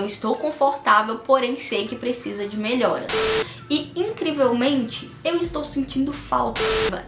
Eu estou confortável, porém sei que precisa de melhoras. E, incrivelmente, eu estou sentindo falta.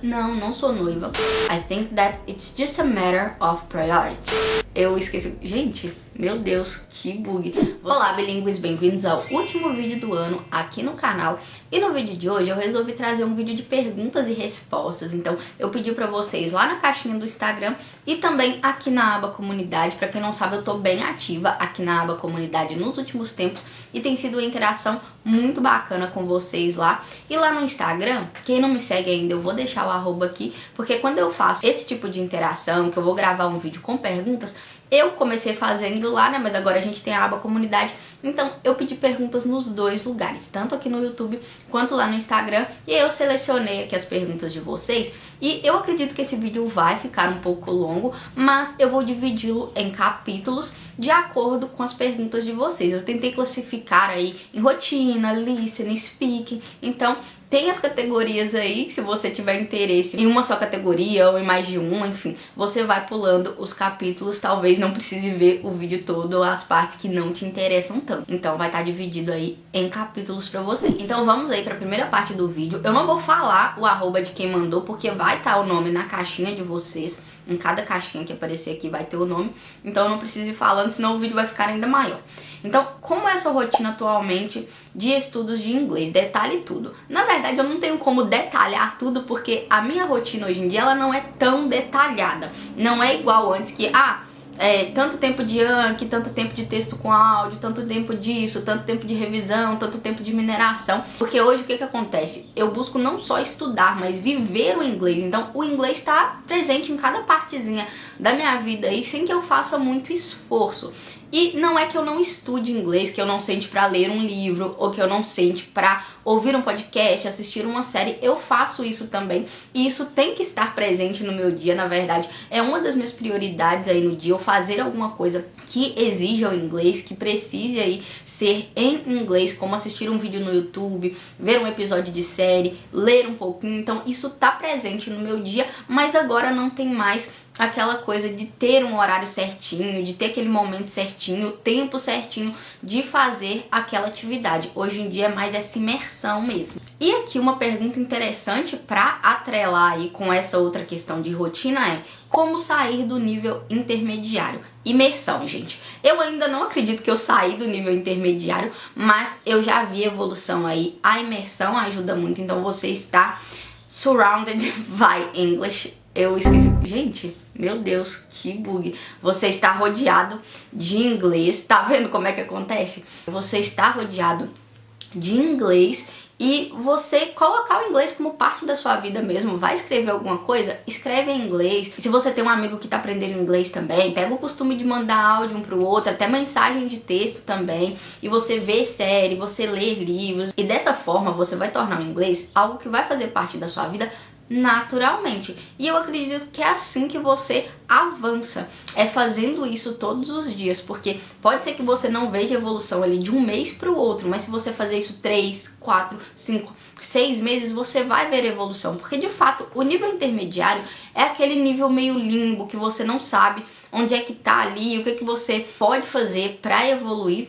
Não sou noiva. I think that it's just a matter of priority. Eu esqueci. Gente, meu Deus, que bug. Olá, bilíngues, bem-vindos ao último vídeo do ano aqui no canal. E no vídeo de hoje eu resolvi trazer um vídeo de perguntas e respostas. Então, eu pedi pra vocês lá na caixinha do Instagram e também aqui na aba comunidade. Pra quem não sabe, eu tô bem ativa aqui na aba comunidade nos últimos tempos e tem sido uma interação muito bacana com vocês lá. E lá no Instagram, quem não me segue ainda, eu vou deixar o arroba aqui, porque quando eu faço esse tipo de interação, que eu vou gravar um vídeo com perguntas, eu comecei fazendo lá, né, mas agora a gente tem a aba comunidade, então eu pedi perguntas nos dois lugares, tanto aqui no YouTube quanto lá no Instagram, e eu selecionei aqui as perguntas de vocês, e eu acredito que esse vídeo vai ficar um pouco longo, mas eu vou dividi-lo em capítulos de acordo com as perguntas de vocês. Eu tentei classificar aí em rotina, listening, speaking, então tem as categorias aí, se você tiver interesse em uma só categoria ou em mais de uma, enfim, você vai pulando os capítulos, talvez não precise ver o vídeo todo ou as partes que não te interessam tanto. Então vai estar dividido aí em capítulos pra você. Então vamos aí pra primeira parte do vídeo. Eu não vou falar o arroba de quem mandou, porque vai estar o nome na caixinha de vocês. Em cada caixinha que aparecer aqui vai ter o nome, então eu não preciso ir falando, senão o vídeo vai ficar ainda maior. Então, como é a sua rotina atualmente de estudos de inglês? Detalhe tudo. Na verdade, eu não tenho como detalhar tudo, porque a minha rotina hoje em dia ela não é tão detalhada. Não é igual antes que, tanto tempo de Anki, tanto tempo de texto com áudio, tanto tempo disso, tanto tempo de revisão, tanto tempo de mineração. Porque hoje o que acontece? Eu busco não só estudar, mas viver o inglês. Então o inglês está presente em cada partezinha da minha vida aí, sem que eu faça muito esforço. E não é que eu não estude inglês, que eu não sente pra ler um livro, ou que eu não sente pra ouvir um podcast, assistir uma série. Eu faço isso também, e isso tem que estar presente no meu dia, na verdade. É uma das minhas prioridades aí no dia, eu fazer alguma coisa que exija o inglês, que precise aí ser em inglês, como assistir um vídeo no YouTube, ver um episódio de série, ler um pouquinho. Então isso tá presente no meu dia, mas agora não tem mais aquela coisa de ter um horário certinho, de ter aquele momento certinho, o tempo certinho de fazer aquela atividade. Hoje em dia é mais essa imersão mesmo. E aqui uma pergunta interessante para atrelar aí com essa outra questão de rotina é: como sair do nível intermediário? Imersão, gente. Eu ainda não acredito que eu saí do nível intermediário, mas eu já vi evolução aí. A imersão ajuda muito, então você está surrounded by English. Eu esqueci. Gente, meu Deus, que bug. Você está rodeado de inglês. Tá vendo como é que acontece? Você está rodeado de inglês e você colocar o inglês como parte da sua vida mesmo. Vai escrever alguma coisa? Escreve em inglês. E se você tem um amigo que tá aprendendo inglês também, pega o costume de mandar áudio um pro outro, até mensagem de texto também. E você vê série, você lê livros. E dessa forma você vai tornar o inglês algo que vai fazer parte da sua vida naturalmente. E eu acredito que é assim que você avança, é fazendo isso todos os dias, porque pode ser que você não veja evolução ali de um mês para o outro, mas se você fazer isso 3, 4, 5, 6 meses, você vai ver evolução, porque de fato o nível intermediário é aquele nível meio limbo, que você não sabe onde é que tá ali, o que que você pode fazer para evoluir.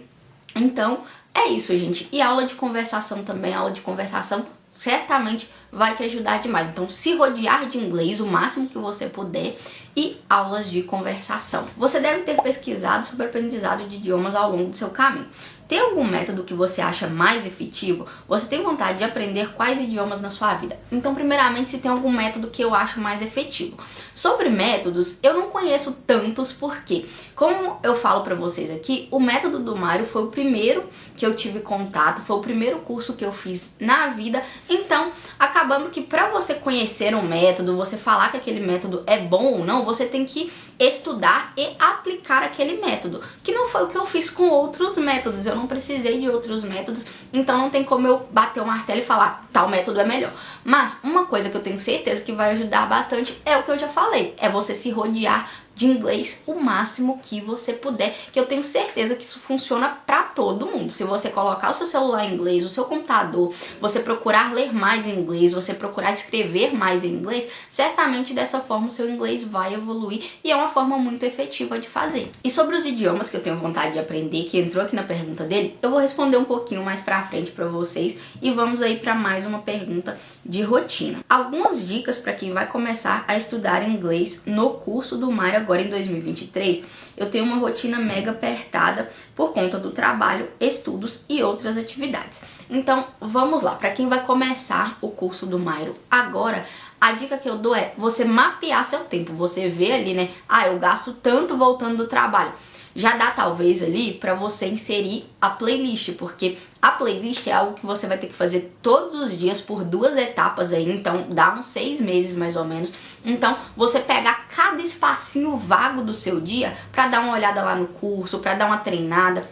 Então é isso, gente. E aula de conversação também, aula de conversação certamente vai te ajudar demais. Então, se rodear de inglês o máximo que você puder e aulas de conversação. Você deve ter pesquisado sobre aprendizado de idiomas ao longo do seu caminho. Tem algum método que você acha mais efetivo? Você tem vontade de aprender quais idiomas na sua vida? Então, primeiramente, se tem algum método que eu acho mais efetivo. Sobre métodos, eu não conheço tantos, porque, como eu falo pra vocês aqui, o método do Mário foi o primeiro que eu tive contato, foi o primeiro curso que eu fiz na vida. Então, acabando que pra você conhecer um método, você falar que aquele método é bom ou não, você tem que estudar e aplicar aquele método, que não foi o que eu fiz com outros métodos. Eu não precisei de outros métodos, então não tem como eu bater o martelo e falar tal método é melhor. Mas uma coisa que eu tenho certeza que vai ajudar bastante é o que eu já falei, é você se rodear de inglês o máximo que você puder, que eu tenho certeza que isso funciona pra todo mundo. Se você colocar o seu celular em inglês, o seu computador, você procurar ler mais em inglês, você procurar escrever mais em inglês, certamente dessa forma o seu inglês vai evoluir e é uma forma muito efetiva de fazer. E sobre os idiomas que eu tenho vontade de aprender, que entrou aqui na pergunta dele, eu vou responder um pouquinho mais pra frente pra vocês e vamos aí pra mais uma pergunta de rotina. Algumas dicas para quem vai começar a estudar inglês no curso do Mário agora em 2023. Eu tenho uma rotina mega apertada por conta do trabalho, estudos e outras atividades. Então, vamos lá. Para quem vai começar o curso do Mário agora, a dica que eu dou é você mapear seu tempo. Você vê ali, né? Eu gasto tanto voltando do trabalho. Já dá talvez ali para você inserir a playlist, porque a playlist é algo que você vai ter que fazer todos os dias por 2 etapas aí, então dá uns 6 meses mais ou menos. Então você pegar cada espacinho vago do seu dia para dar uma olhada lá no curso, para dar uma treinada,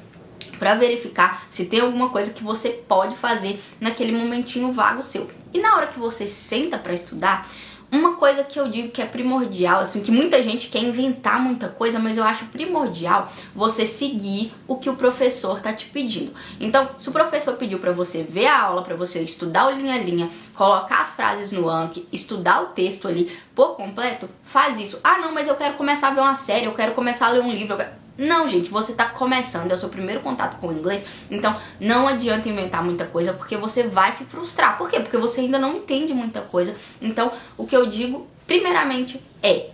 para verificar se tem alguma coisa que você pode fazer naquele momentinho vago seu. E na hora que você senta para estudar, uma coisa que eu digo que é primordial, assim, que muita gente quer inventar muita coisa, mas eu acho primordial você seguir o que o professor tá te pedindo. Então, se o professor pediu para você ver a aula, para você estudar o linha a linha, colocar as frases no Anki, estudar o texto ali por completo, faz isso. Não, mas eu quero começar a ver uma série, eu quero começar a ler um livro, Não, gente, você tá começando, é o seu primeiro contato com o inglês, então não adianta inventar muita coisa, porque você vai se frustrar. Por quê? Porque você ainda não entende muita coisa. Então, o que eu digo, primeiramente,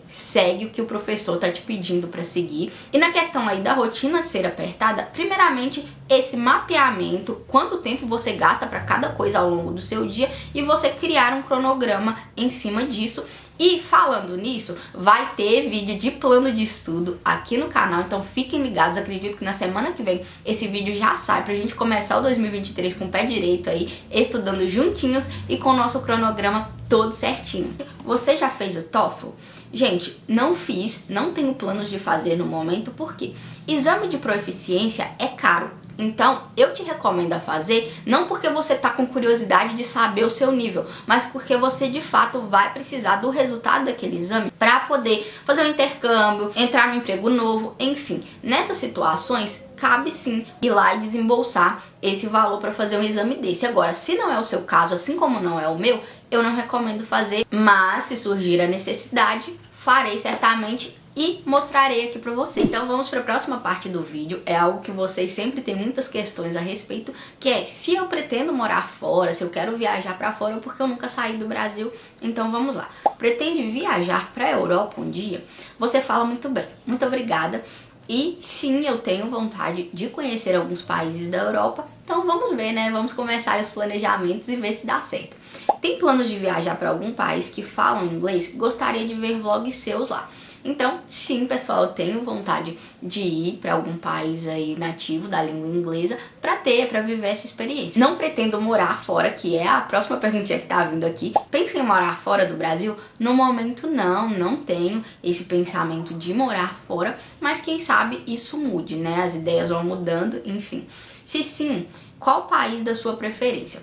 segue o que o professor tá te pedindo para seguir. E na questão aí da rotina ser apertada, primeiramente, esse mapeamento, quanto tempo você gasta para cada coisa ao longo do seu dia e você criar um cronograma em cima disso. E falando nisso, vai ter vídeo de plano de estudo aqui no canal, então fiquem ligados. Acredito que na semana que vem esse vídeo já sai pra gente começar o 2023 com o pé direito aí, estudando juntinhos e com o nosso cronograma todo certinho. Você já fez o TOEFL? Gente, não fiz, não tenho planos de fazer no momento, porque exame de proficiência é caro. Então, eu te recomendo a fazer, não porque você tá com curiosidade de saber o seu nível, mas porque você de fato vai precisar do resultado daquele exame para poder fazer um intercâmbio, entrar no emprego novo, enfim. Nessas situações, cabe sim ir lá e desembolsar esse valor para fazer um exame desse. Agora, se não é o seu caso, assim como não é o meu, eu não recomendo fazer, mas se surgir a necessidade, farei certamente e mostrarei aqui pra vocês. Então vamos para a próxima parte do vídeo. É algo que vocês sempre têm muitas questões a respeito, que é se eu pretendo morar fora, se eu quero viajar pra fora, porque eu nunca saí do Brasil. Então vamos lá. Pretende viajar pra Europa um dia? Você fala muito bem. Muito obrigada. E sim, eu tenho vontade de conhecer alguns países da Europa. Então vamos ver, né? Vamos começar os planejamentos e ver se dá certo. Tem planos de viajar para algum país que falam inglês? Gostaria de ver vlogs seus lá. Então, sim, pessoal, eu tenho vontade de ir para algum país aí nativo da língua inglesa para viver essa experiência. Não pretendo morar fora, que é a próxima perguntinha que tá vindo aqui. Pensa em morar fora do Brasil? No momento não tenho esse pensamento de morar fora, mas quem sabe isso mude, né? As ideias vão mudando, enfim. Se sim, qual país da sua preferência?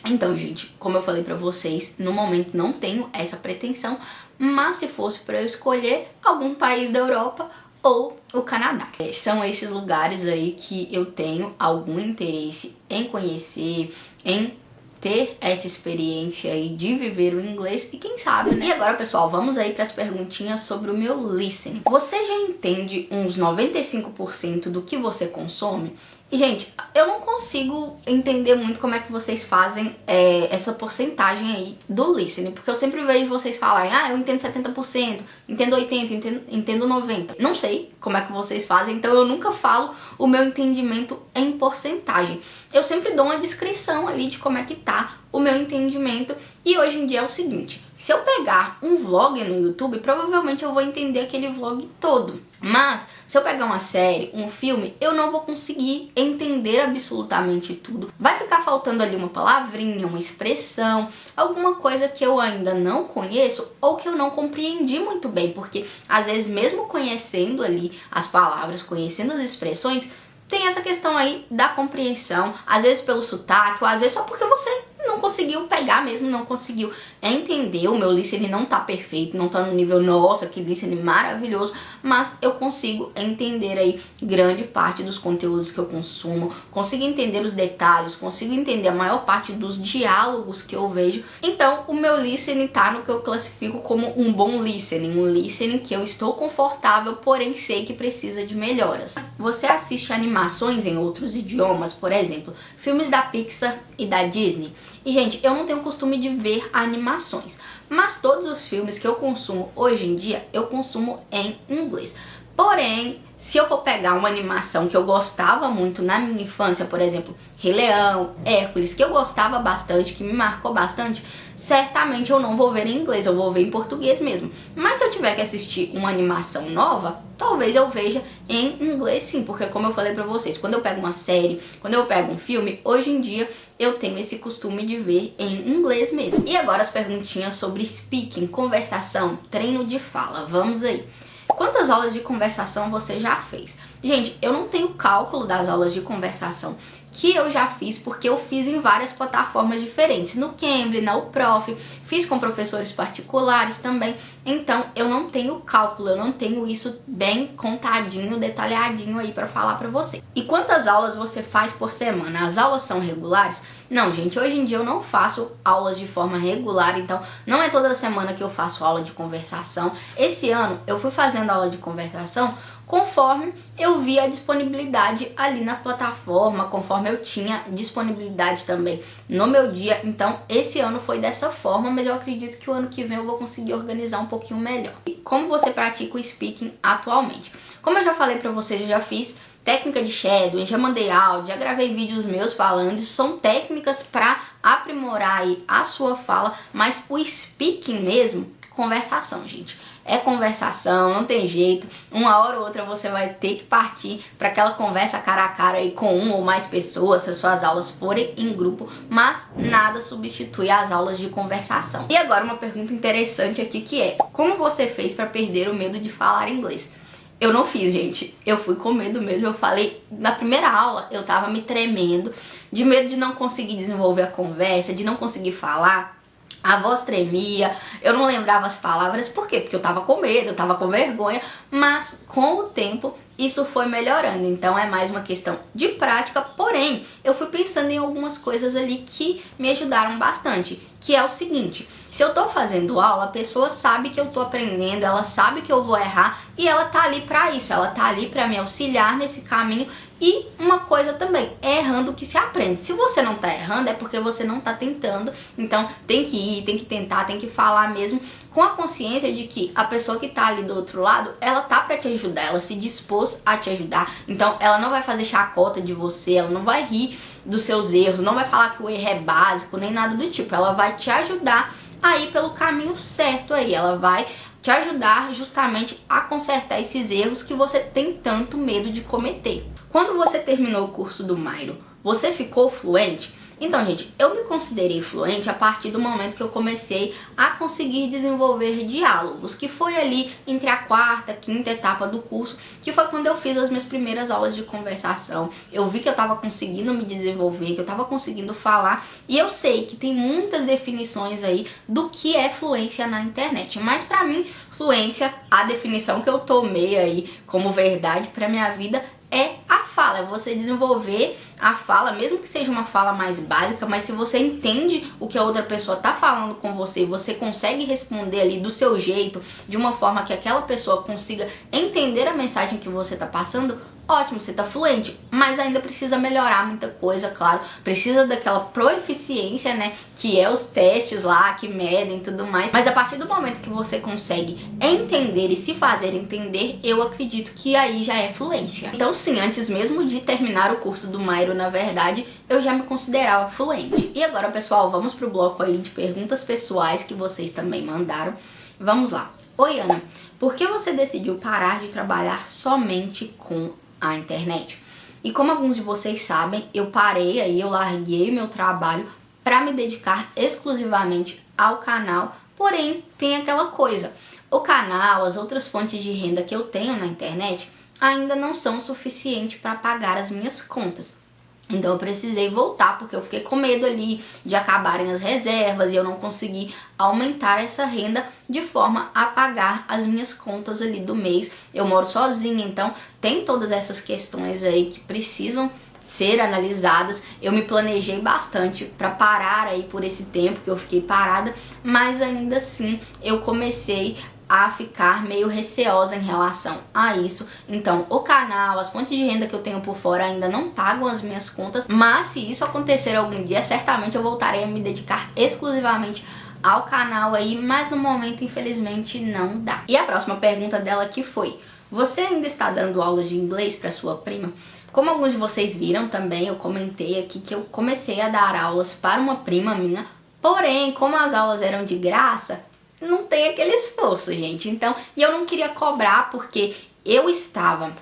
Então, gente, como eu falei pra vocês, no momento não tenho essa pretensão, mas se fosse para eu escolher algum país da Europa ou o Canadá. São esses lugares aí que eu tenho algum interesse em conhecer, em ter essa experiência aí de viver o inglês e quem sabe, né? E agora, pessoal, vamos aí para as perguntinhas sobre o meu listening. Você já entende uns 95% do que você consome? E, gente, eu não consigo entender muito como é que vocês fazem essa porcentagem aí do listening, porque eu sempre vejo vocês falarem, eu entendo 70%, entendo 80%, entendo 90%. Não sei como é que vocês fazem, então eu nunca falo o meu entendimento em porcentagem. Eu sempre dou uma descrição ali de como é que tá o meu entendimento. E hoje em dia é o seguinte, se eu pegar um vlog no YouTube, provavelmente eu vou entender aquele vlog todo. Mas se eu pegar uma série, um filme, eu não vou conseguir entender absolutamente tudo. Vai ficar faltando ali uma palavrinha, uma expressão, alguma coisa que eu ainda não conheço ou que eu não compreendi muito bem. Porque às vezes mesmo conhecendo ali as palavras, conhecendo as expressões, tem essa questão aí da compreensão, às vezes pelo sotaque, ou às vezes só porque você não conseguiu pegar mesmo, não conseguiu entender. O meu listening não tá perfeito, não tá no nível, nossa, que listening maravilhoso, mas eu consigo entender aí grande parte dos conteúdos que eu consumo, consigo entender os detalhes, consigo entender a maior parte dos diálogos que eu vejo. Então, o meu listening tá no que eu classifico como um bom listening, um listening que eu estou confortável, porém sei que precisa de melhoras. Você assiste animações em outros idiomas, por exemplo, filmes da Pixar e da Disney. E, gente, eu não tenho costume de ver animações, mas todos os filmes que eu consumo hoje em dia, eu consumo em inglês. Porém, se eu for pegar uma animação que eu gostava muito na minha infância, por exemplo, Rei Leão, Hércules, que eu gostava bastante, que me marcou bastante, certamente eu não vou ver em inglês, eu vou ver em português mesmo. Mas se eu tiver que assistir uma animação nova, talvez eu veja em inglês sim, porque como eu falei pra vocês, quando eu pego uma série, quando eu pego um filme, hoje em dia eu tenho esse costume de ver em inglês mesmo. E agora as perguntinhas sobre speaking, conversação, treino de fala, vamos aí. Quantas aulas de conversação você já fez? Gente, eu não tenho cálculo das aulas de conversação que eu já fiz, porque eu fiz em várias plataformas diferentes. No Cambly, na UProf, fiz com professores particulares também. Então, eu não tenho cálculo, eu não tenho isso bem contadinho, detalhadinho aí pra falar pra você. E quantas aulas você faz por semana? As aulas são regulares? Não, gente, hoje em dia eu não faço aulas de forma regular, então não é toda semana que eu faço aula de conversação. Esse ano eu fui fazendo aula de conversação conforme eu vi a disponibilidade ali na plataforma, conforme eu tinha disponibilidade também no meu dia. Então esse ano foi dessa forma, mas eu acredito que o ano que vem eu vou conseguir organizar um pouquinho melhor. E como você pratica o speaking atualmente? Como eu já falei pra vocês, eu já fiz técnica de shadowing, já mandei áudio, já gravei vídeos meus falando. Isso são técnicas para aprimorar aí a sua fala, mas o speaking mesmo, conversação, gente. É conversação, não tem jeito. Uma hora ou outra você vai ter que partir para aquela conversa cara a cara aí com uma ou mais pessoas, se as suas aulas forem em grupo, mas nada substitui as aulas de conversação. E agora uma pergunta interessante aqui, que é: como você fez para perder o medo de falar inglês? Eu não fiz, gente. Eu fui com medo mesmo. Eu falei, na primeira aula, eu tava me tremendo, de medo de não conseguir desenvolver a conversa, de não conseguir falar. A voz tremia, eu não lembrava as palavras. Por quê? Porque eu tava com medo, eu tava com vergonha. Mas com o tempo isso foi melhorando. Então é mais uma questão de prática. Porém, eu fui pensando em algumas coisas ali que me ajudaram bastante. Que é o seguinte: se eu tô fazendo aula, a pessoa sabe que eu tô aprendendo, ela sabe que eu vou errar e ela tá ali pra isso, ela tá ali pra me auxiliar nesse caminho. E uma coisa também, é errando que se aprende. Se você não tá errando, é porque você não tá tentando. Então tem que ir, tem que tentar, tem que falar mesmo com a consciência de que a pessoa que tá ali do outro lado, ela tá pra te ajudar, ela se dispôs a te ajudar. Então ela não vai fazer chacota de você, ela não vai rir dos seus erros, não vai falar que o erro é básico, nem nada do tipo. Ela vai te ajudar a ir pelo caminho certo aí, ela vai te ajudar justamente a consertar esses erros que você tem tanto medo de cometer. Quando você terminou o curso do Mairo, você ficou fluente? Então, gente, eu me considerei fluente a partir do momento que eu comecei a conseguir desenvolver diálogos, que foi ali entre a quarta, quinta etapa do curso, que foi quando eu fiz as minhas primeiras aulas de conversação. Eu vi que eu estava conseguindo me desenvolver, que eu estava conseguindo falar, e eu sei que tem muitas definições aí do que é fluência na internet, mas pra mim, fluência, a definição que eu tomei aí como verdade pra minha vida, é a fala, é você desenvolver a fala, mesmo que seja uma fala mais básica, mas se você entende o que a outra pessoa tá falando com você, você consegue responder ali do seu jeito, de uma forma que aquela pessoa consiga entender a mensagem que você tá passando, ótimo, você tá fluente, mas ainda precisa melhorar muita coisa, claro, precisa daquela proeficiência, né, que é os testes lá, que medem e tudo mais, mas a partir do momento que você consegue entender e se fazer entender, eu acredito que aí já é fluência. Então sim, antes mesmo de terminar o curso do Mairo, na verdade, eu já me considerava fluente. E agora, pessoal, vamos pro bloco aí de perguntas pessoais que vocês também mandaram. Vamos lá. Oi, Ana, por que você decidiu parar de trabalhar somente com a internet? E como alguns de vocês sabem, eu parei aí, eu larguei meu trabalho para me dedicar exclusivamente ao canal. Porém, tem aquela coisa, o canal, as outras fontes de renda que eu tenho na internet ainda não são suficientes para pagar as minhas contas. Então eu precisei voltar porque eu fiquei com medo ali de acabarem as reservas e eu não consegui aumentar essa renda de forma a pagar as minhas contas ali do mês. Eu moro sozinha, então tem todas essas questões aí que precisam ser analisadas. Eu me planejei bastante para parar aí por esse tempo que eu fiquei parada, mas ainda assim eu comecei a ficar meio receosa em relação a isso. Então, o canal, as fontes de renda que eu tenho por fora ainda não pagam as minhas contas, mas se isso acontecer algum dia, certamente eu voltarei a me dedicar exclusivamente ao canal aí, mas no momento, infelizmente, não dá. E a próxima pergunta dela aqui foi: você ainda está dando aulas de inglês para sua prima? Como alguns de vocês viram também, eu comentei aqui que eu comecei a dar aulas para uma prima minha, porém, como as aulas eram de graça, não tem aquele esforço, gente. Então, e eu não queria cobrar porque eu estava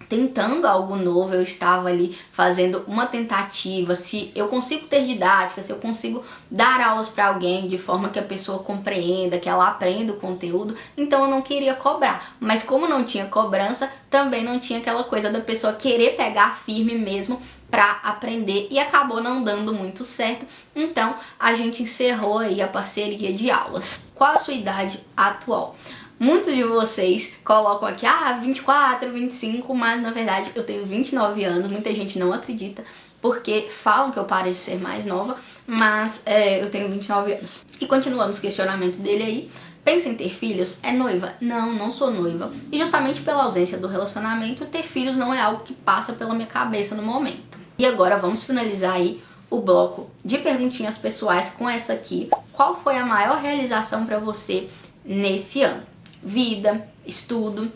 tentando algo novo, eu estava ali fazendo uma tentativa, se eu consigo ter didática, se eu consigo dar aulas para alguém de forma que a pessoa compreenda, que ela aprenda o conteúdo, então eu não queria cobrar. Mas como não tinha cobrança, também não tinha aquela coisa da pessoa querer pegar firme mesmo para aprender e acabou não dando muito certo. Então a gente encerrou aí a parceria de aulas. Qual a sua idade atual? Muitos de vocês colocam aqui, 24, 25, mas na verdade eu tenho 29 anos, muita gente não acredita, porque falam que eu pareço ser mais nova, mas eu tenho 29 anos. E continuando os questionamentos dele aí, pensa em ter filhos? É noiva? Não, não sou noiva. E justamente pela ausência do relacionamento, ter filhos não é algo que passa pela minha cabeça no momento. E agora vamos finalizar aí o bloco de perguntinhas pessoais com essa aqui. Qual foi a maior realização para você nesse ano? Vida, estudo.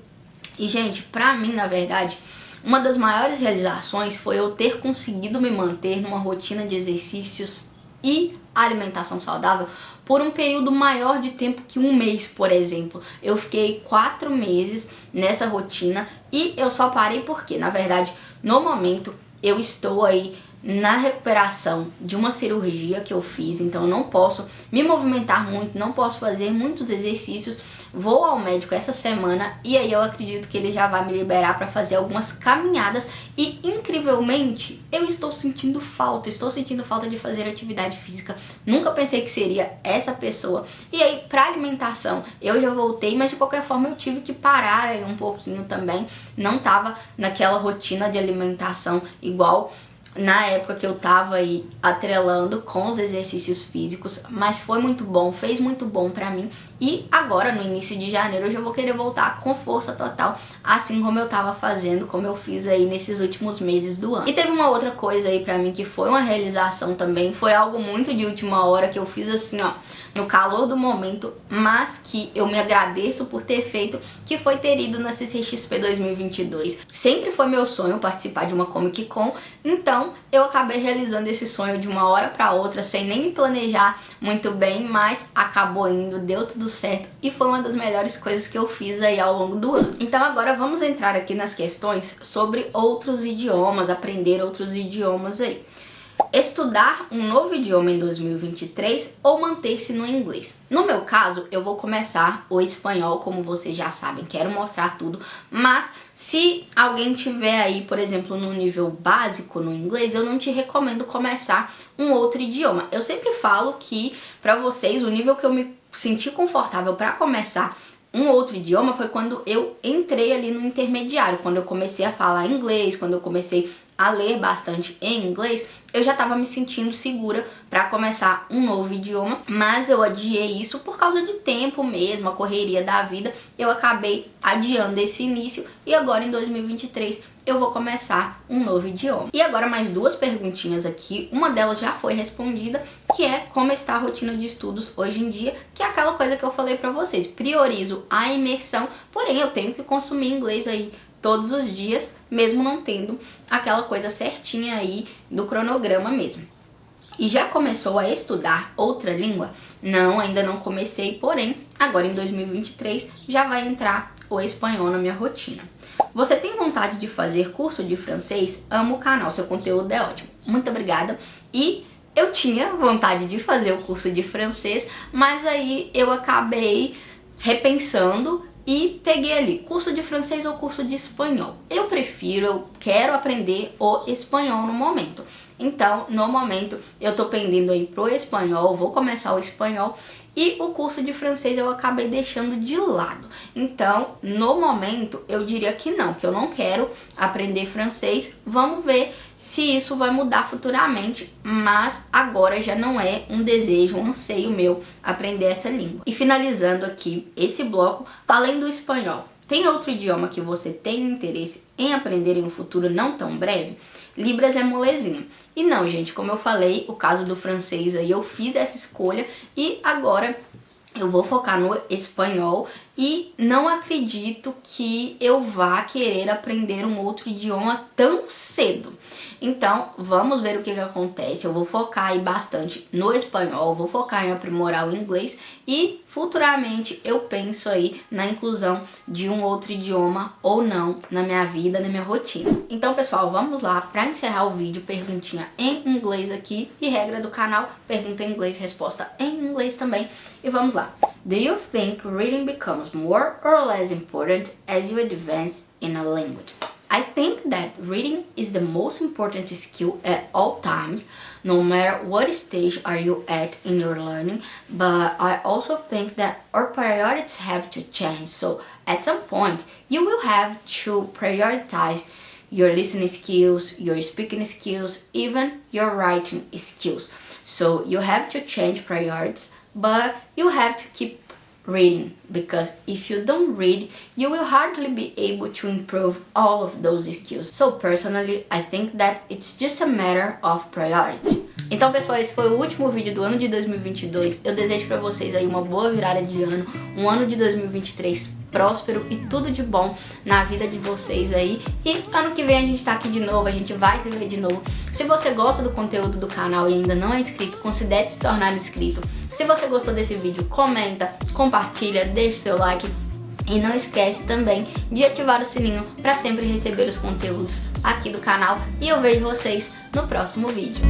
E gente, pra mim, na verdade, uma das maiores realizações foi eu ter conseguido me manter numa rotina de exercícios e alimentação saudável por um período maior de tempo que um mês, por exemplo. Eu fiquei 4 meses nessa rotina e eu só parei porque, na verdade, no momento eu estou aí na recuperação de uma cirurgia que eu fiz, então eu não posso me movimentar muito, não posso fazer muitos exercícios. Vou ao médico essa semana e aí eu acredito que ele já vai me liberar para fazer algumas caminhadas e, incrivelmente, eu estou sentindo falta de fazer atividade física. Nunca pensei que seria essa pessoa. E aí, para alimentação, eu já voltei, mas de qualquer forma eu tive que parar aí um pouquinho também. Não tava naquela rotina de alimentação igual na época que eu tava aí atrelando com os exercícios físicos, mas foi muito bom, fez muito bom pra mim. E agora, no início de janeiro, eu já vou querer voltar com força total, assim como eu tava fazendo, como eu fiz aí nesses últimos meses do ano. E teve uma outra coisa aí pra mim que foi uma realização também, foi algo muito de última hora que eu fiz assim, ó, no calor do momento, mas que eu me agradeço por ter feito, que foi ter ido na CCXP 2022. Sempre foi meu sonho participar de uma Comic Con, então eu acabei realizando esse sonho de uma hora para outra, sem nem me planejar muito bem, mas acabou indo, deu tudo certo e foi uma das melhores coisas que eu fiz aí ao longo do ano. Então agora vamos entrar aqui nas questões sobre outros idiomas, aprender outros idiomas aí. Estudar um novo idioma em 2023 ou manter-se no inglês? No meu caso, eu vou começar o espanhol, como vocês já sabem, quero mostrar tudo, mas se alguém tiver aí, por exemplo, no nível básico no inglês, eu não te recomendo começar um outro idioma. Eu sempre falo que, pra vocês, o nível que eu me senti confortável pra começar um outro idioma foi quando eu entrei ali no intermediário, quando eu comecei a falar inglês, quando eu comecei a ler bastante em inglês, eu já estava me sentindo segura para começar um novo idioma, mas eu adiei isso por causa de tempo mesmo, a correria da vida, eu acabei adiando esse início e agora em 2023 eu vou começar um novo idioma. E agora mais duas perguntinhas aqui, uma delas já foi respondida, que é como está a rotina de estudos hoje em dia, que é aquela coisa que eu falei pra vocês, priorizo a imersão, porém eu tenho que consumir inglês aí todos os dias, mesmo não tendo aquela coisa certinha aí do cronograma mesmo. E já começou a estudar outra língua? Não, ainda não comecei, porém, agora em 2023 já vai entrar o espanhol na minha rotina. Você tem vontade de fazer curso de francês? Amo o canal, seu conteúdo é ótimo. Muito obrigada. E eu tinha vontade de fazer o curso de francês, mas aí eu acabei repensando e peguei ali curso de francês ou curso de espanhol. Eu quero aprender o espanhol no momento. Então, no momento, eu tô pendendo aí pro espanhol, vou começar o espanhol e o curso de francês eu acabei deixando de lado. Então, no momento, eu diria que eu não quero aprender francês. Vamos ver se isso vai mudar futuramente, mas agora já não é um desejo, um anseio meu aprender essa língua. E finalizando aqui esse bloco, além do espanhol, tem outro idioma que você tem interesse em aprender em um futuro não tão breve? Libras é molezinha. E não, gente, como eu falei, o caso do francês aí, eu fiz essa escolha e agora eu vou focar no espanhol e não acredito que eu vá querer aprender um outro idioma tão cedo. Então, vamos ver o que acontece. Eu vou focar aí bastante no espanhol, vou focar em aprimorar o inglês e futuramente eu penso aí na inclusão de um outro idioma ou não na minha vida, na minha rotina. Então, pessoal, vamos lá para encerrar o vídeo, perguntinha em inglês aqui e regra do canal, pergunta em inglês, resposta em inglês também. E vamos lá. Do you think reading becomes more or less important as you advance in a language? I think that reading is the most important skill at all times, no matter what stage are you at in your learning, but I also think that our priorities have to change. So at some point, you will have to prioritize your listening skills, your speaking skills, even your writing skills. So you have to change priorities, but you have to keep reading, because if you don't read, you will hardly be able to improve all of those skills. So personally, I think that it's just a matter of priority. Então, pessoal, esse foi o último vídeo do ano de 2022. Eu desejo pra vocês aí uma boa virada de ano, um ano de 2023 próspero e tudo de bom na vida de vocês aí. E ano que vem a gente tá aqui de novo, a gente vai se ver de novo. Se você gosta do conteúdo do canal e ainda não é inscrito, considere se tornar inscrito. Se você gostou desse vídeo, comenta, compartilha, deixa o seu like. E não esquece também de ativar o sininho para sempre receber os conteúdos aqui do canal. E eu vejo vocês no próximo vídeo.